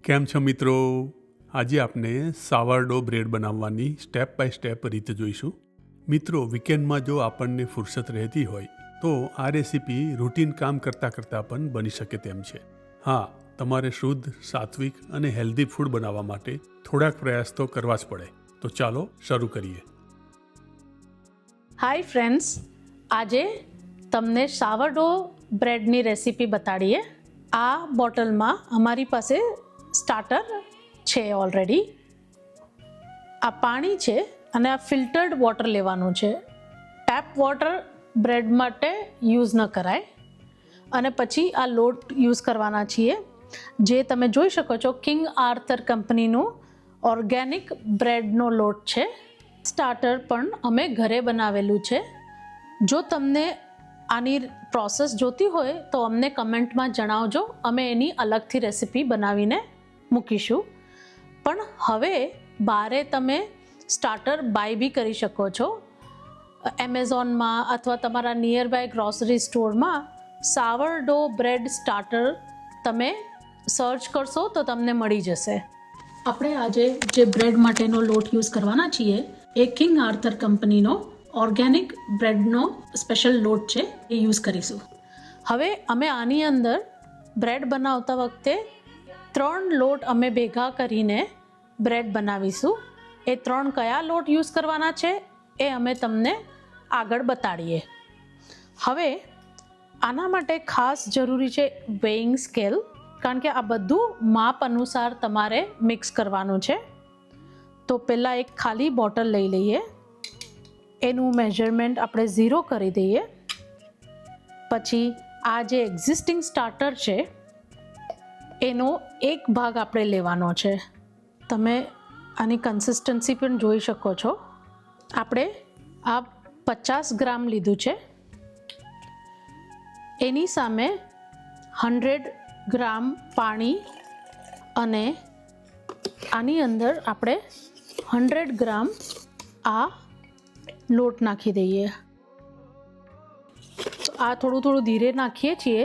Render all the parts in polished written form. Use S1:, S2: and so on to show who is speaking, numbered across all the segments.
S1: કેમ છો મિત્રો? આજે આપણે સાવરડો બ્રેડ બનાવવાની સ્ટેપ બાય સ્ટેપ રીત જોઈશું. મિત્રો, વીકેન્ડમાં જો આપણને ફુરસત રહેતી હોય તો આ રેસીપી રૂટીન કામ કરતાં કરતાં પણ બની શકે તેમ છે. હા, તમારે શુદ્ધ, સાત્વિક અને હેલ્ધી ફૂડ બનાવવા માટે થોડાક પ્રયાસ તો કરવા જ પડે. તો ચાલો શરૂ કરીએ.
S2: હાય ફ્રેન્ડ્સ, આજે તમને સાવરડો બ્રેડની રેસીપી બતાડીએ. આ બોટલમાં અમારી પાસે સ્ટાર્ટર છે ઓલરેડી. આ પાણી છે અને આ ફિલ્ટર્ડ વોટર લેવાનું છે. ટેપ વોટર બ્રેડ માટે યુઝ ન કરાય. અને પછી આ લોટ યુઝ કરવાના છીએ, જે તમે જોઈ શકો છો કિંગ આર્થર કંપનીનું ઓર્ગેનિક બ્રેડનો લોટ છે. સ્ટાર્ટર પણ અમે ઘરે બનાવેલું છે. જો તમને આની પ્રોસેસ જોતી હોય તો અમને કમેન્ટમાં જણાવજો, અમે એની અલગથી રેસીપી બનાવીને મૂકીશું. પણ હવે બારે તમે સ્ટાર્ટર બાય બી કરી શકો છો. એમેઝોનમાં અથવા તમારા નિયર બાય ગ્રોસરી સ્ટોરમાં સાવરડો બ્રેડ સ્ટાર્ટર તમે સર્ચ કરશો તો તમને મળી જશે. આપણે આજે જે બ્રેડ માટેનો લોટ યુઝ કરવાના છીએ એ કિંગ આર્થર કંપનીનો ઓર્ગેનિક બ્રેડનો સ્પેશિયલ લોટ છે, એ યુઝ કરીશું. હવે અમે આની અંદર બ્રેડ બનાવતા વખતે 3 લોટ અમે ભેગા કરીને બ્રેડ બનાવીશું. એ 3 કયા લોટ યુઝ કરવાના છે એ અમે તમને આગળ બતાડીએ. હવે આના માટે ખાસ જરૂરી છે વેઇંગ સ્કેલ, કારણ કે આ બધું માપ અનુસાર તમારે મિક્સ કરવાનું છે. તો પહેલાં એક ખાલી બોટલ લઈ લઈએ, એનું મેઝરમેન્ટ આપણે 0 કરી દઈએ. પછી આ જે એક્ઝિસ્ટિંગ સ્ટાર્ટર છે એનો એક ભાગ આપણે લેવાનો છે. તમે આની કન્સિસ્ટન્સી પણ જોઈ શકો છો. આપણે આ 50 ગ્રામ લીધું છે, એની સામે 100 ગ્રામ પાણી અને આની અંદર આપણે 100 ગ્રામ આ લોટ નાખી દઈએ. તો આ થોડું ધીરે નાખીએ છીએ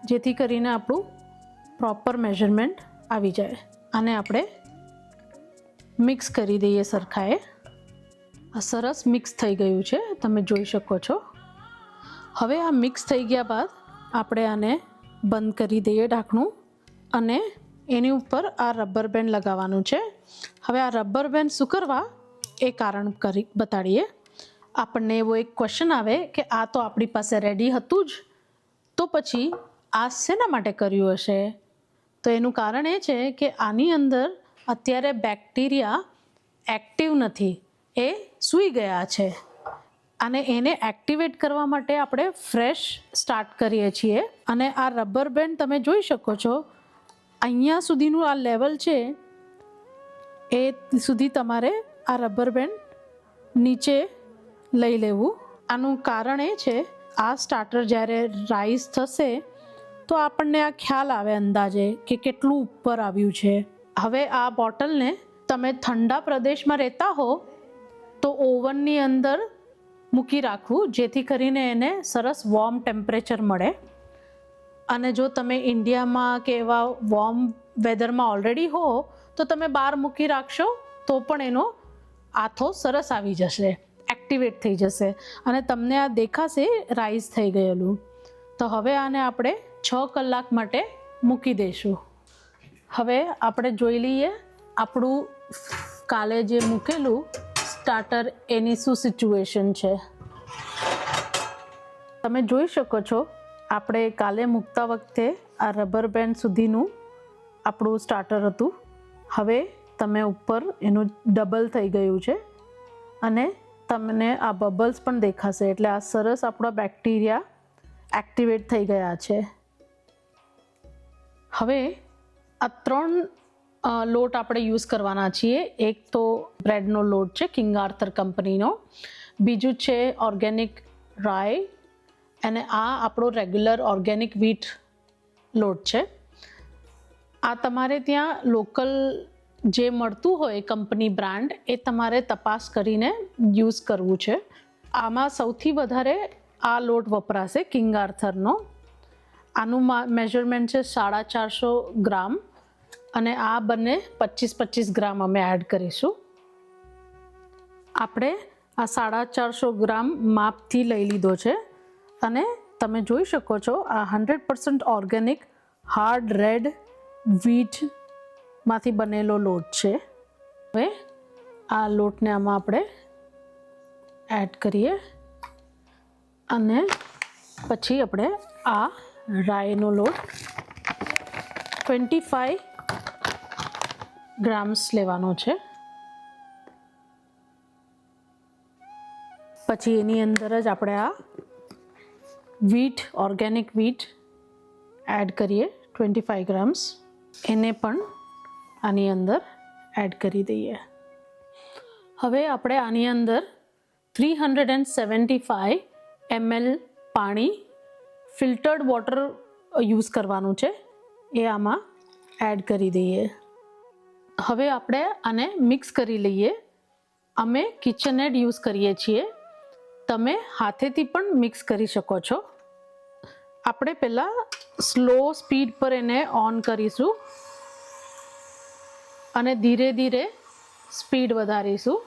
S2: જેથી કરીને આપણું પ્રોપર મેઝરમેન્ટ આવી જાય. આને આપણે મિક્સ કરી દઈએ સરખાએ. આ સરસ મિક્સ થઈ ગયું છે, તમે જોઈ શકો છો. હવે આ મિક્સ થઈ ગયા બાદ આપણે આને બંધ કરી દઈએ ઢાંકણું, અને એની ઉપર આ રબર બેન્ડ લગાવવાનું છે. હવે આ રબર બેન્ડ શું કરવા એ કારણ બતાડીએ. આપણને એવો એક ક્વેશ્ચન આવે કે આ તો આપણી પાસે રેડી હતું જ, તો પછી આ શેના માટે કર્યું હશે? તો એનું કારણ એ છે કે આની અંદર અત્યારે બેક્ટેરિયા એક્ટિવ નથી, એ સૂઈ ગયા છે. અને એને એક્ટિવેટ કરવા માટે આપણે ફ્રેશ સ્ટાર્ટ કરીએ છીએ. અને આ રબર બેન્ડ તમે જોઈ શકો છો, અહીંયા સુધીનું આ લેવલ છે, એ સુધી તમારે આ રબર બેન્ડ નીચે લઈ લેવું. આનું કારણ એ છે, આ સ્ટાર્ટર જ્યારે રાઈઝ થશે તો આપણને આ ખ્યાલ આવે અંદાજે કે કેટલું ઉપર આવ્યું છે. હવે આ બોટલને તમે ઠંડા પ્રદેશમાં રહેતા હો તો ઓવનની અંદર મૂકી રાખવું, જેથી કરીને એને સરસ વોર્મ ટેમ્પરેચર મળે. અને જો તમે ઇન્ડિયામાં કે એવા વોર્મ વેધરમાં ઓલરેડી હો તો તમે બહાર મૂકી રાખશો તો પણ એનો આથો સરસ આવી જશે, એક્ટિવેટ થઈ જશે અને તમને આ દેખાશે રાઈઝ થઈ ગયેલું. તો હવે આને આપણે 6 કલાક માટે મૂકી દઈશું. હવે આપણે જોઈ લઈએ આપણું કાલે જે મૂકેલું સ્ટાર્ટર એની શું સિચ્યુએશન છે. તમે જોઈ શકો છો, આપણે કાલે મૂકતા વખતે આ રબર બેન્ડ સુધીનું આપણું સ્ટાર્ટર હતું. હવે તમે ઉપર એનું ડબલ થઈ ગયું છે અને તમને આ બબલ્સ પણ દેખાશે, એટલે આ સરસ આપણા બેક્ટેરિયા એક્ટિવેટ થઈ ગયા છે. હવે આ 3 લોટ આપણે યુઝ કરવાના છીએ. એક તો બ્રેડનો લોટ છે કિંગ આર્થર કંપનીનો, બીજું છે ઓર્ગેનિક રાઈ, અને આ આપણો રેગ્યુલર ઓર્ગેનિક વ્હીટ લોટ છે. આ તમારે ત્યાં લોકલ જે મળતું હોય કંપની બ્રાન્ડ, એ તમારે તપાસ કરીને યુઝ કરવું છે. આમાં સૌથી વધારે આ લોટ વપરાશે કિંગ આર્થરનો. આનું મેઝરમેન્ટ છે 450 ગ્રામ, અને આ બંને 25-25 ગ્રામ અમે એડ કરીશું. આપણે આ 450 ગ્રામ માપથી લઈ લીધો છે અને તમે જોઈ શકો છો આ 100% ઓર્ગેનિક હાર્ડ રેડ વ્હીટમાંથી બનેલો લોટ છે. હવે આ લોટને આમાં આપણે એડ કરીએ અને પછી આપણે આ રાઈનો લોટ 25 ગ્રામ્સ લેવાનો છે. પછી એની અંદર જ આપણે આ વ્હીટ ઓર્ગેનિક વ્હીટ એડ કરીએ 25 ગ્રામ્સ. એને પણ આની અંદર એડ કરી દઈએ. હવે આપણે આની અંદર 375 ml પાણી ફિલ્ટર્ડ વોટર યુઝ કરવાનું છે એ આમાં એડ કરી દઈએ. હવે આપણે આને મિક્સ કરી લઈએ. અમે કિચનએડ યુઝ કરીએ છીએ, તમે હાથેથી પણ મિક્સ કરી શકો છો. આપણે પહેલાં સ્લો સ્પીડ પર એને ઓન કરીશું અને ધીરે ધીરે સ્પીડ વધારીશું.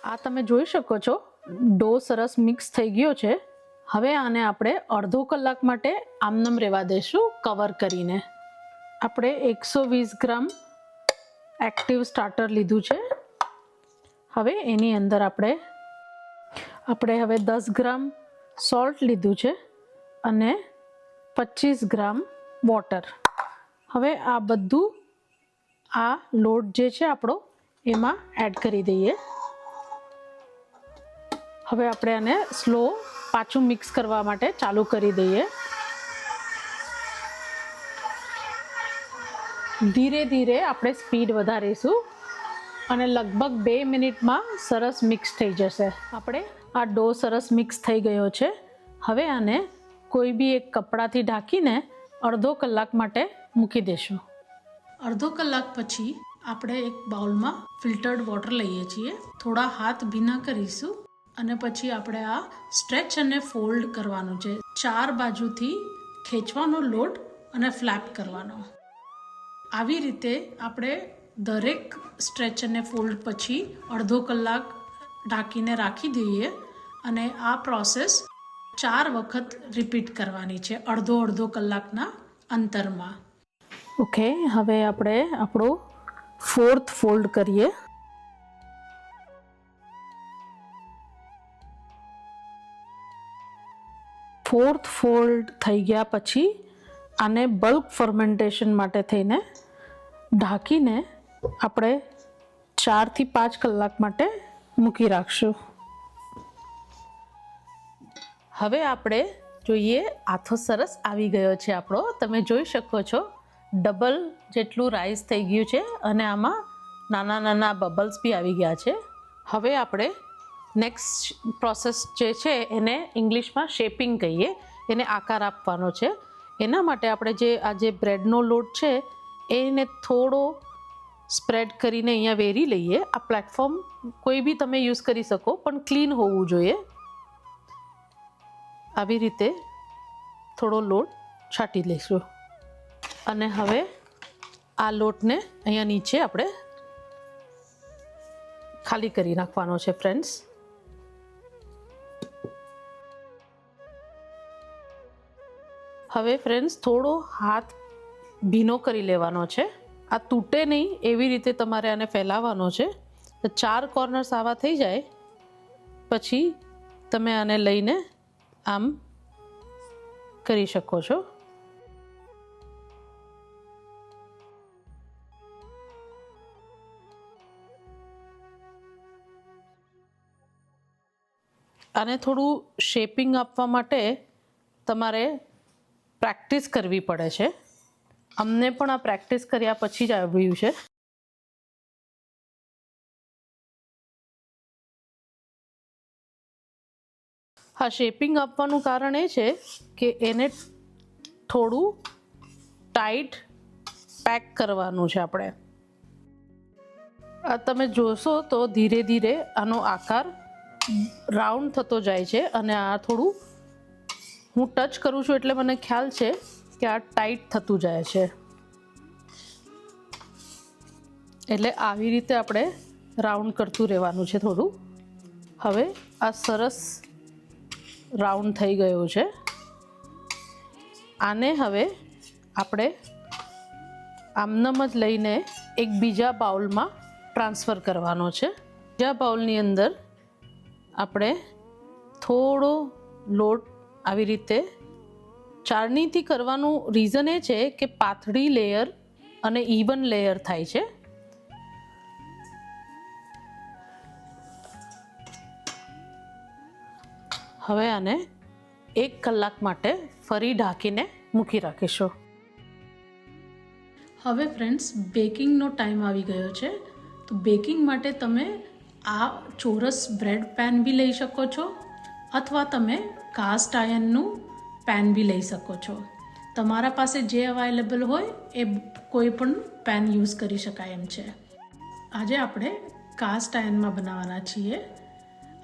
S2: આ તમે જોઈ શકો છો ડો સરસ મિક્સ થઈ ગયો છે. હવે આને આપણે અડધો કલાક માટે આમનમ રહેવા દઈશું કવર કરીને. આપણે 120 ગ્રામ એક્ટિવ સ્ટાર્ટર લીધું છે. હવે એની અંદર આપણે હવે 10 ગ્રામ સોલ્ટ લીધું છે અને 25 ગ્રામ વોટર. હવે આ બધું આ લોટ જે છે આપણો એમાં એડ કરી દઈએ. હવે આપણે આને સ્લો પાછું મિક્સ કરવા માટે ચાલુ કરી દઈએ. ધીરે ધીરે આપણે સ્પીડ વધારીશું અને લગભગ 2 મિનિટમાં સરસ મિક્સ થઈ જશે. આપણે આ ડો સરસ મિક્સ થઈ ગયો છે. હવે આને કોઈ બી એક કપડાથી ઢાંકીને અડધો કલાક માટે મૂકી દેશું. અડધો કલાક પછી આપણે એક બાઉલમાં ફિલ્ટર્ડ વોટર લઈએ છીએ. થોડા હાથ ભીના કરીશું અને પછી આપણે આ સ્ટ્રેચ અને ફોલ્ડ કરવાનું છે. 4 બાજુથી ખેંચવાનો લોટ અને ફ્લેપ કરવાનો. આવી રીતે આપણે દરેક સ્ટ્રેચ અને ફોલ્ડ પછી અડધો કલાક ઢાંકીને રાખી દઈએ અને આ પ્રોસેસ 4 વખત રિપીટ કરવાની છે અડધો કલાકના અંતરમાં. ઓકે, હવે આપણે આપણો 4th ફોલ્ડ કરીએ. ફોર્થ ફોલ્ડ થઈ ગયા પછી આને બલ્ક ફર્મેન્ટેશન માટે થઈને ઢાંકીને આપણે 4 થી 5 કલાક માટે મૂકી રાખશું. હવે આપણે જોઈએ આથો સરસ આવી ગયો છે આપણો. તમે જોઈ શકો છો ડબલ જેટલું રાઈસ થઈ ગયું છે અને આમાં નાના નાના બબલ્સ બી આવી ગયા છે. હવે આપણે નેક્સ્ટ પ્રોસેસ જે છે એને ઇંગ્લિશમાં શેપિંગ કહીએ. એને આકાર આપવાનો છે. એના માટે આપણે જે બ્રેડનો લોટ છે એને થોડો સ્પ્રેડ કરીને અહીંયા વેરી લઈએ. આ પ્લેટફોર્મ કોઈ બી તમે યુઝ કરી શકો પણ ક્લીન હોવું જોઈએ. આવી રીતે થોડો લોટ છાંટી લઈશું અને હવે આ લોટને અહીંયા નીચે આપણે ખાલી કરી નાખવાનો છે ફ્રેન્ડ્સ. હવે ફ્રેન્ડ્સ થોડો હાથ ભીનો કરી લેવાનો છે. આ તૂટે નહીં એવી રીતે તમારે આને ફેલાવવાનો છે. તો 4 કોર્નર્સ આવા થઈ જાય પછી તમે આને લઈને આમ કરી શકો છો. આને થોડું શેપિંગ આપવા માટે તમારે પ્રેક્ટિસ કરવી પડે છે. અમને પણ આ પ્રેક્ટિસ કર્યા પછી જ આવ્યું છે. હા, શેપિંગ આપવાનું કારણ એ છે કે એને થોડું ટાઈટ પેક કરવાનું છે આપણે. આ તમે જોશો તો ધીરે ધીરે આનો આકાર રાઉન્ડ થતો જાય છે અને આ થોડું હું ટચ કરું છું એટલે મને ખ્યાલ છે કે આ ટાઈટ થતું જાય છે. એટલે આવી રીતે આપણે રાઉન્ડ કરતું રહેવાનું છે થોડું. હવે આ સરસ રાઉન્ડ થઈ ગયો છે. આને હવે આપણે આમનામ જ લઈને એક બીજા બાઉલમાં ટ્રાન્સફર કરવાનો છે. બીજા બાઉલની અંદર આપણે થોડો લોટ આવી રીતે ચાળણીથી કરવાનું રીઝન એ છે કે પાતળી લેયર અને ઇવન લેયર થાય છે. હવે આને 1 કલાક માટે ફરી ઢાંકીને મૂકી રાખીશું. હવે ફ્રેન્ડ્સ, બેકિંગનો ટાઈમ આવી ગયો છે. તો બેકિંગ માટે તમે આ ચોરસ બ્રેડ પેન બી લઈ શકો છો અથવા તમે કાસ્ટ આયર્નનું પેન બી લઈ શકો છો. તમારા પાસે જે અવેલેબલ હોય એ કોઈ પણ પેન યુઝ કરી શકાય એમ છે. આજે આપણે કાસ્ટ આયર્નમાં બનાવવાના છીએ.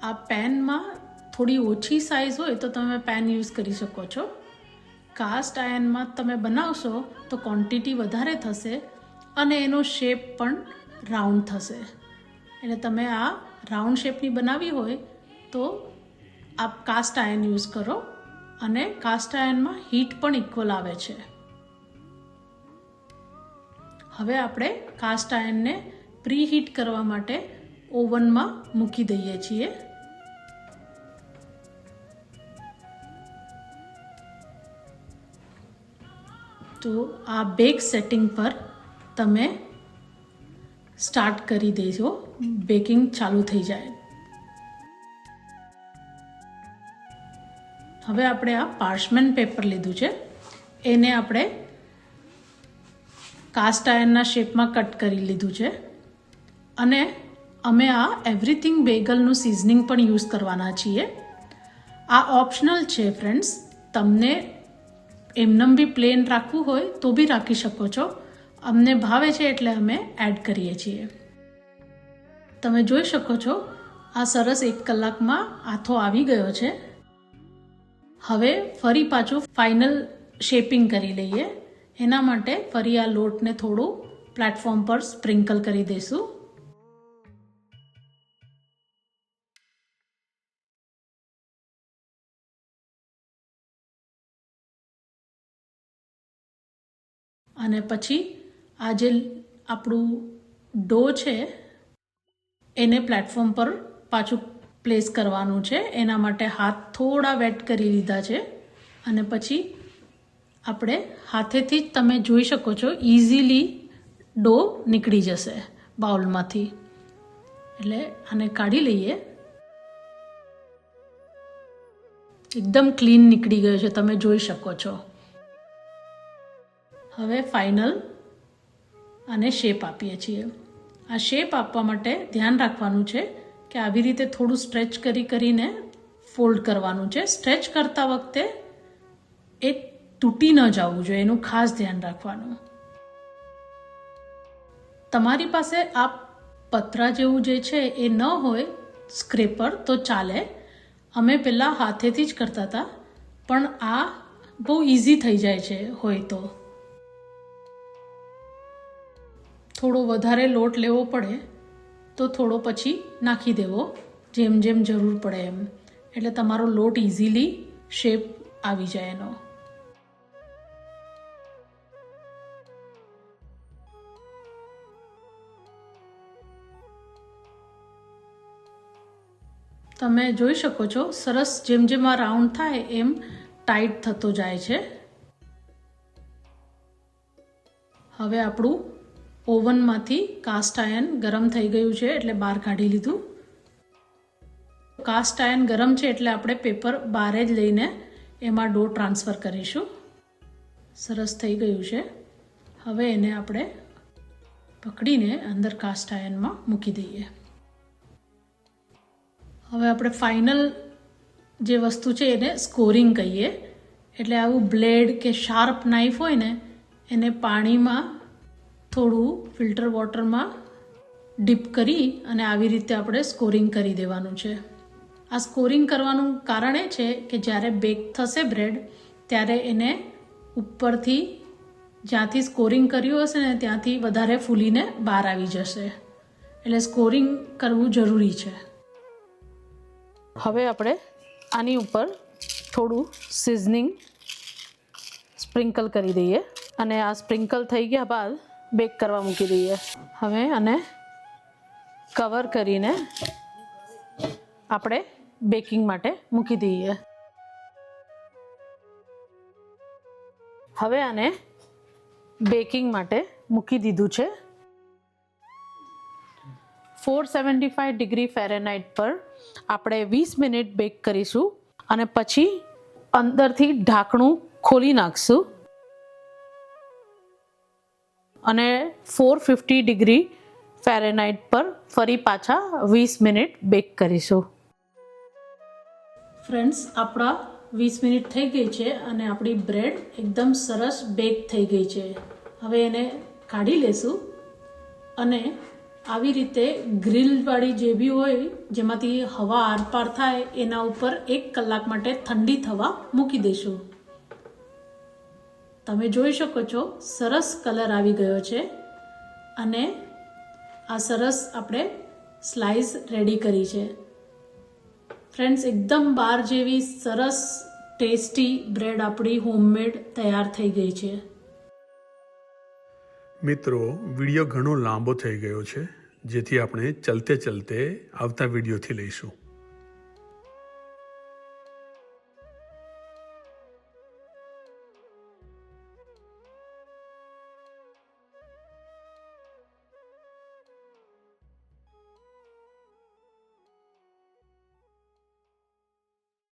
S2: આ પેનમાં થોડી ઓછી સાઇઝ હોય તો તમે પેન યુઝ કરી શકો છો. કાસ્ટ આયર્નમાં તમે બનાવશો તો ક્વોન્ટિટી વધારે થશે અને એનો શેપ પણ રાઉન્ડ થશે. એટલે તમે આ રાઉન્ડ શેપની બનાવી હોય તો આપ કાસ્ટ આયર્ન યુઝ કરો અને કાસ્ટ આયર્નમાં હીટ પણ ઇક્વલ આવે છે. હવે આપણે કાસ્ટ આયર્નને પ્રી હીટ કરવા માટે ઓવનમાં મૂકી દઈએ છીએ. તો આ બેક સેટિંગ પર તમે સ્ટાર્ટ કરી દેજો, બેકિંગ ચાલુ થઈ જાય. હવે આપણે આ પાર્ચમેન્ટ પેપર લીધું છે, એને આપણે કાસ્ટ આયર્નના શેપમાં કટ કરી લીધું છે અને અમે આ એવરીથિંગ બેગલનું સિઝનિંગ પણ યુઝ કરવાના છીએ. આ ઓપ્શનલ છે ફ્રેન્ડ્સ, તમને એમનેમ બી પ્લેન રાખવું હોય તો બી રાખી શકો છો. અમને ભાવે છે એટલે અમે એડ કરીએ છીએ. તમે જોઈ શકો છો આ સરસ 1 કલાકમાં આથો આવી ગયો છે. હવે ફરી પાછું ફાઇનલ શેપિંગ કરી લઈએ. એના માટે ફરી આ લોટને થોડું પ્લેટફોર્મ પર સ્પ્રિંકલ કરી દઈશું. અને પછી આ જે આપણું ડો છે એને પ્લેટફોર્મ પર પાછું પ્લેસ કરવાનું છે. એના માટે હાથ થોડા વેટ કરી લીધા છે અને પછી આપણે હાથેથી જ તમે જોઈ શકો છો ઇઝીલી ડો નીકળી જશે બાઉલમાંથી. એટલે આને કાઢી લઈએ. એકદમ ક્લીન નીકળી ગયો છે, તમે જોઈ શકો છો. હવે ફાઇનલ આને શેપ આપીએ છીએ. આ શેપ આપવા માટે ધ્યાન રાખવાનું છે કે આવી રીતે થોડું સ્ટ્રેચ કરીને ફોલ્ડ કરવાનું છે. સ્ટ્રેચ કરતા વખતે એ તૂટી ન જવું જોઈએ, એનું ખાસ ધ્યાન રાખવાનું. તમારી પાસે આ પતરા જેવું જે છે એ ન હોય સ્ક્રેપર તો ચાલે. અમે પહેલાં હાથેથી જ કરતા હતા પણ આ બહુ ઇઝી થઈ જાય છે હોય તો. થોડો વધારે લોટ લેવો પડે તો થોડો પછી નાખી દેવો જેમ જેમ જરૂર પડે એમ, એટલે તમારો લોટ ઇઝીલી શેપ આવી જાય એનો. તમે જોઈ શકો છો સરસ જેમ જેમ આ રાઉન્ડ થાય એમ ટાઈટ થતો જાય છે. હવે આપણું ઓવનમાંથી કાસ્ટ આયર્ન ગરમ થઈ ગયું છે એટલે બહાર કાઢી લીધું. કાસ્ટ આયર્ન ગરમ છે એટલે આપણે પેપર બહાર જ લઈને એમાં ડો ટ્રાન્સફર કરીશું. સરસ થઈ ગયું છે. હવે એને આપણે પકડીને અંદર કાસ્ટ આયર્નમાં મૂકી દઈએ. હવે આપણે ફાઇનલ જે વસ્તુ છે એને સ્કોરિંગ કહીએ. એટલે આવું બ્લેડ કે શાર્પ નાઇફ હોય ને એને પાણીમાં થોડું ફિલ્ટર વોટરમાં ડીપ કરી અને આવી રીતે આપણે સ્કોરિંગ કરી દેવાનું છે. આ સ્કોરિંગ કરવાનું કારણ એ છે કે જ્યારે બેક થશે બ્રેડ ત્યારે એને ઉપરથી જ્યાંથી સ્કોરિંગ કર્યું હશે ને ત્યાંથી વધારે ફૂલીને બહાર આવી જશે, એટલે સ્કોરિંગ કરવું જરૂરી છે. હવે આપણે આની ઉપર થોડું સિઝનિંગ સ્પ્રિંકલ કરી દઈએ અને આ સ્પ્રિંકલ થઈ ગયા બાદ બેક કરવા મૂકી દઈએ. હવે આને કવર કરીને આપણે બેકિંગ માટે મૂકી દઈએ. હવે આને બેકિંગ માટે મૂકી દીધું છે. 475 ડિગ્રી ફેરેનહાઇટ પર આપણે 20 મિનિટ બેક કરીશું અને પછી અંદરથી ઢાંકણું ખોલી નાખશું અને 450 ડિગ્રી ફેરેનહાઇટ પર ફરી પાછા 20 મિનિટ બેક કરીશું. ફ્રેન્ડ્સ, આપણા 20 મિનિટ થઈ ગઈ છે અને આપણી બ્રેડ એકદમ સરસ બેક થઈ ગઈ છે. હવે એને કાઢી લેશું અને આવી રીતે ગ્રીલવાળી જે બી હોય જેમાંથી હવા આરપાર થાય એના ઉપર 1 કલાક માટે ઠંડી થવા મૂકી દઈશું. તમે જોઈ શકો છો સરસ કલર આવી ગયો છે અને આ સરસ આપણે સ્લાઇસ રેડી કરી છે. ફ્રેન્ડ્સ, એકદમ બાર જેવી સરસ ટેસ્ટી બ્રેડ આપણી હોમમેડ તૈયાર થઈ ગઈ છે.
S1: મિત્રો, વિડીયો ઘણો લાંબો થઈ ગયો છે, જેથી આપણે ચલતે ચલતે આવતા વિડીયોથી લઈશું.